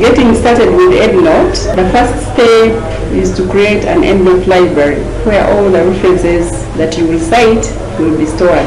Getting started with EndNote, the first step is to create an EndNote library where all the references that you will cite will be stored.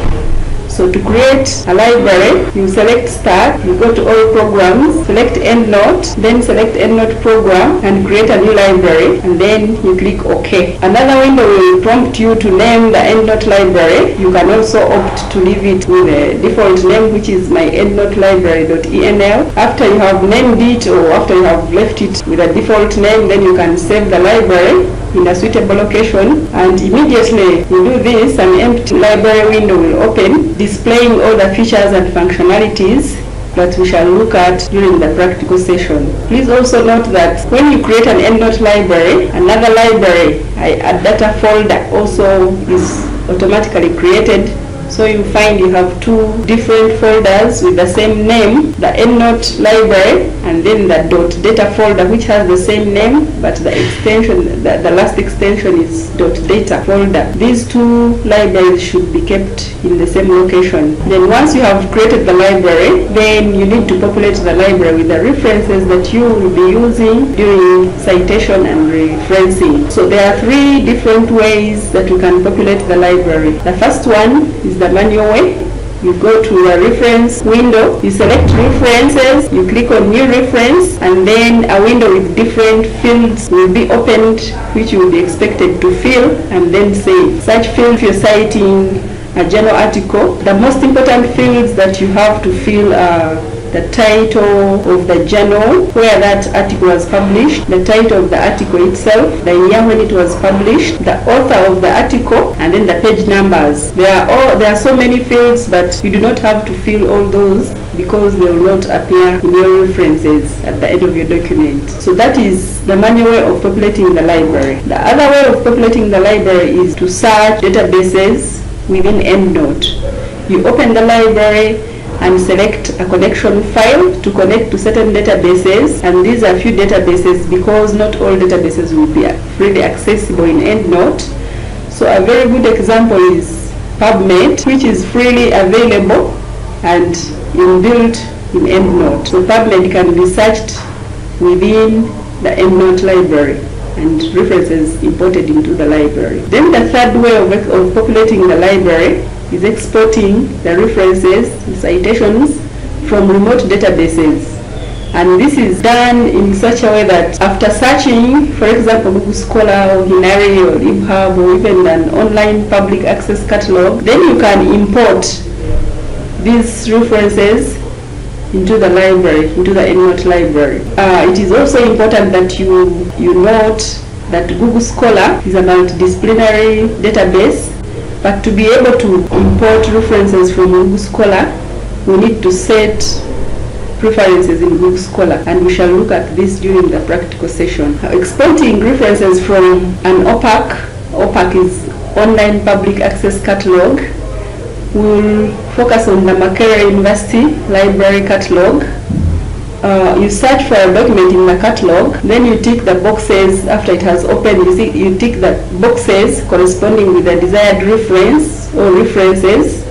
So to create a library, you select Start, you go to All Programs, select EndNote, then select EndNote Program and create a new library, and then you click OK. Another window will prompt you to name the EndNote library. You can also opt to leave it with a default name, which is my EndNote library.enl. After you have named it, or after you have left it with a default name, then you can save the library in a suitable location, and immediately you do this, an empty library window will open, displaying all the features and functionalities that we shall look at during the practical session. Please also note that when you create an EndNote library, another library, a data folder, also is automatically created. So you find you have two different folders with the same name, the EndNote library, and then the .data folder, which has the same name, but the extension, the last extension is .data folder. These two libraries should be kept in the same location. Then once you have created the library, then you need to populate the library with the references that you will be using during citation and referencing. So there are three different ways that you can populate the library. The first one is the manual way. You go to the reference window, you select references, you click on new reference, and then a window with different fields will be opened which you will be expected to fill and then save. Such fields, if you're citing a journal article, the most important fields that you have to fill are the title of the journal where that article was published, the title of the article itself, the year when it was published, the author of the article, and then the page numbers. There are so many fields, but you do not have to fill all those because they will not appear in your references at the end of your document. So that is the manual way of populating the library. The other way of populating the library is to search databases within EndNote. You open the library and select a connection file to connect to certain databases, and these are few databases because not all databases will be freely accessible in EndNote. So a very good example is PubMed, which is freely available and inbuilt in EndNote. So PubMed can be searched within the EndNote library and references imported into the library. Then the third way of populating the library is exporting the references, the citations from remote databases. And this is done in such a way that after searching, for example, Google Scholar or Kinengyere or LibHub or even an online public access catalog, then you can import these references into the library, into the EndNote library. It is also important that you note that Google Scholar is a multidisciplinary database, but to be able to import references from Google Scholar, we need to set preferences in Google Scholar, and we shall look at this during the practical session. Exporting references from an OPAC is Online Public Access Catalog. We'll focus on the Makerere University Library Catalog. You search for a document in the catalog, then you tick the boxes after it has opened. You tick the boxes corresponding with the desired reference or references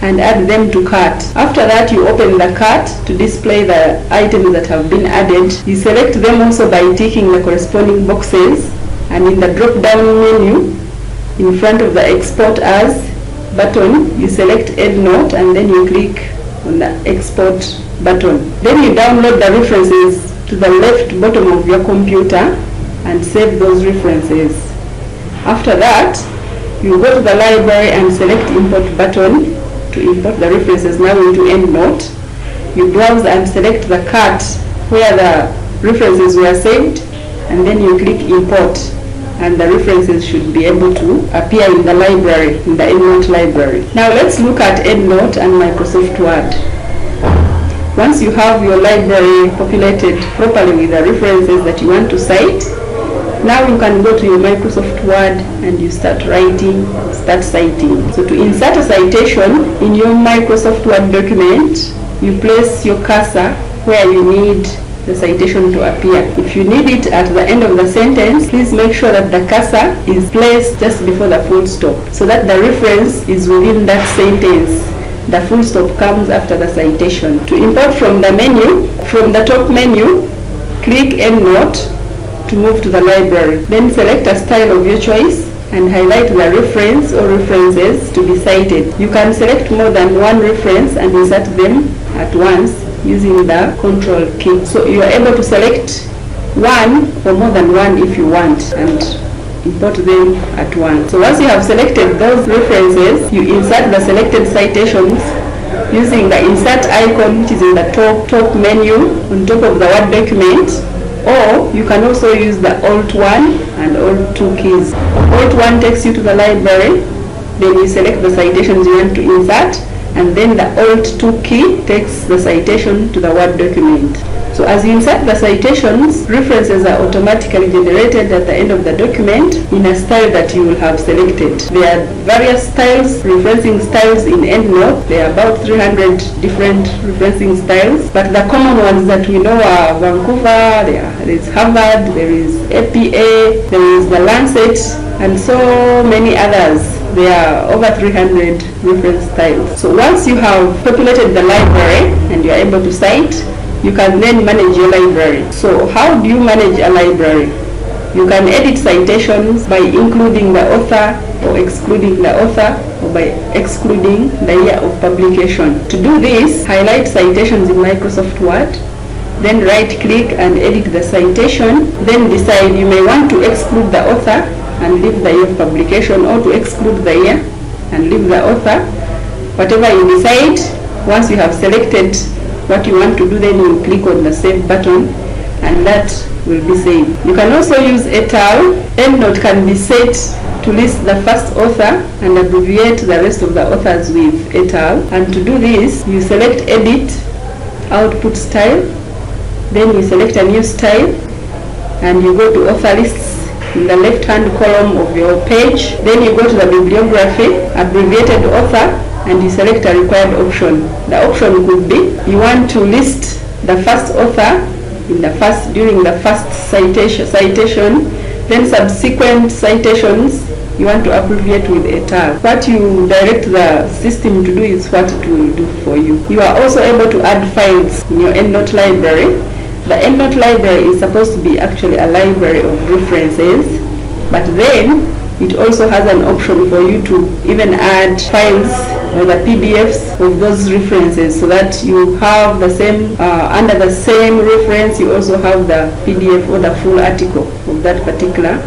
and add them to cart. After that, you open the cart to display the items that have been added. You select them also by ticking the corresponding boxes, and in the drop-down menu in front of the Export As button, you select EndNote and then you click on the Export button. Then you download the references to the left bottom of your computer and save those references. After that, you go to the library and select Import button to import the references now into EndNote. You browse and select the cart where the references were saved, and then you click Import, and the references should be able to appear in the library, in the EndNote library. Now let's look at EndNote and Microsoft Word. Once you have your library populated properly with the references that you want to cite, now you can go to your Microsoft Word and you start writing, start citing. So to insert a citation in your Microsoft Word document, you place your cursor where you need the citation to appear. If you need it at the end of the sentence, please make sure that the cursor is placed just before the full stop so that the reference is within that sentence. The full stop comes after the citation. To import from the menu, from the top menu, click EndNote to move to the library. Then select a style of your choice and highlight the reference or references to be cited. You can select more than one reference and insert them at once using the Control key. So you are able to select one or more than one if you want and import them at once. So once you have selected those references, you insert the selected citations using the insert icon, which is in the top menu on top of the Word document, or you can also use the Alt-1 and Alt-2 keys. Alt-1 takes you to the library, then you select the citations you want to insert, and then the Alt-2 key takes the citation to the Word document. So as you insert the citations, references are automatically generated at the end of the document in a style that you will have selected. There are various styles, referencing styles in EndNote. There are about 300 different referencing styles, but the common ones that we know are Vancouver, there is Harvard, there is APA, there is the Lancet, and so many others. There are over 300 reference styles. So once you have populated the library and you are able to cite, you can then manage your library. So how do you manage a library? You can edit citations by including the author or excluding the author, or by excluding the year of publication. To do this, highlight citations in Microsoft Word, then right click and edit the citation, then decide you may want to exclude the author and leave the year of publication, or to exclude the year and leave the author. Whatever you decide, once you have selected what you want to do, then you click on the save button and that will be saved. You can also use etal. EndNote can be set to list the first author and abbreviate the rest of the authors with etal. And to do this, you select edit, output style, then you select a new style and you go to author lists in the left hand column of your page. Then you go to the bibliography, abbreviated author, and you select a required option. The option could be you want to list the first author during the first citation, then subsequent citations you want to abbreviate with etal. What you direct the system to do is what it will do for you. You are also able to add files in your EndNote library. The EndNote library is supposed to be actually a library of references, but then it also has an option for you to even add files or the PDFs of those references, so that you have the same, under the same reference, you also have the PDF or the full article of that particular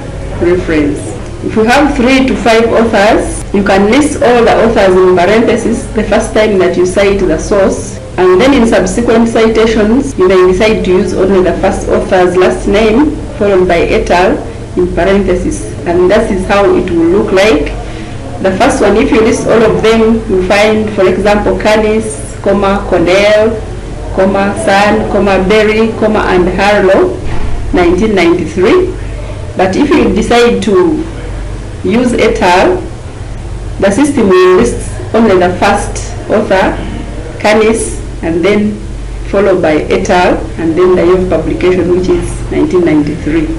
reference. If you have 3 to 5 authors, you can list all the authors in parentheses the first time that you cite the source, and then in subsequent citations, you may decide to use only the first author's last name followed by etal in parentheses, and that is how it will look like. The first one, if you list all of them, you find, for example, Canis, Cornell, Sun, Berry, and Harlow, 1993. But if you decide to use etal, the system will list only the first author, Canis, and then followed by etal, and then the year of publication, which is 1993.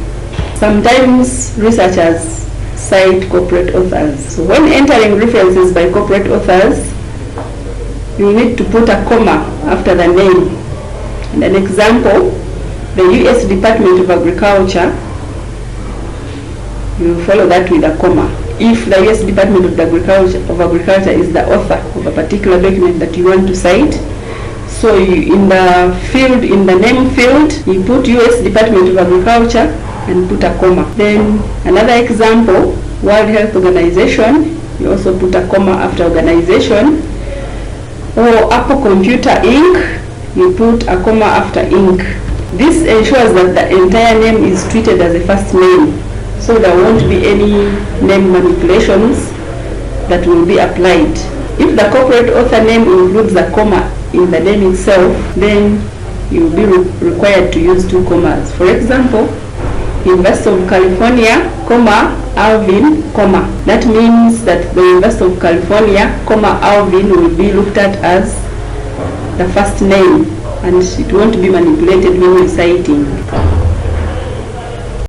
Sometimes researchers cite corporate authors. So when entering references by corporate authors, you need to put a comma after the name. And an example, the US Department of Agriculture, you follow that with a comma. If the US Department of Agriculture is the author of a particular document that you want to cite, so in the name field, you put US Department of Agriculture and put a comma. Then another example, World Health Organization, you also put a comma after organization. Or Apple Computer Inc., you put a comma after Inc. This ensures that the entire name is treated as a first name, so there won't be any name manipulations that will be applied. If the corporate author name includes a comma in the name itself, then you will be required to use 2 commas. For example, University of California, Alvin, That means that the University of California, Alvin will be looked at as the first name, and it won't be manipulated when you're citing.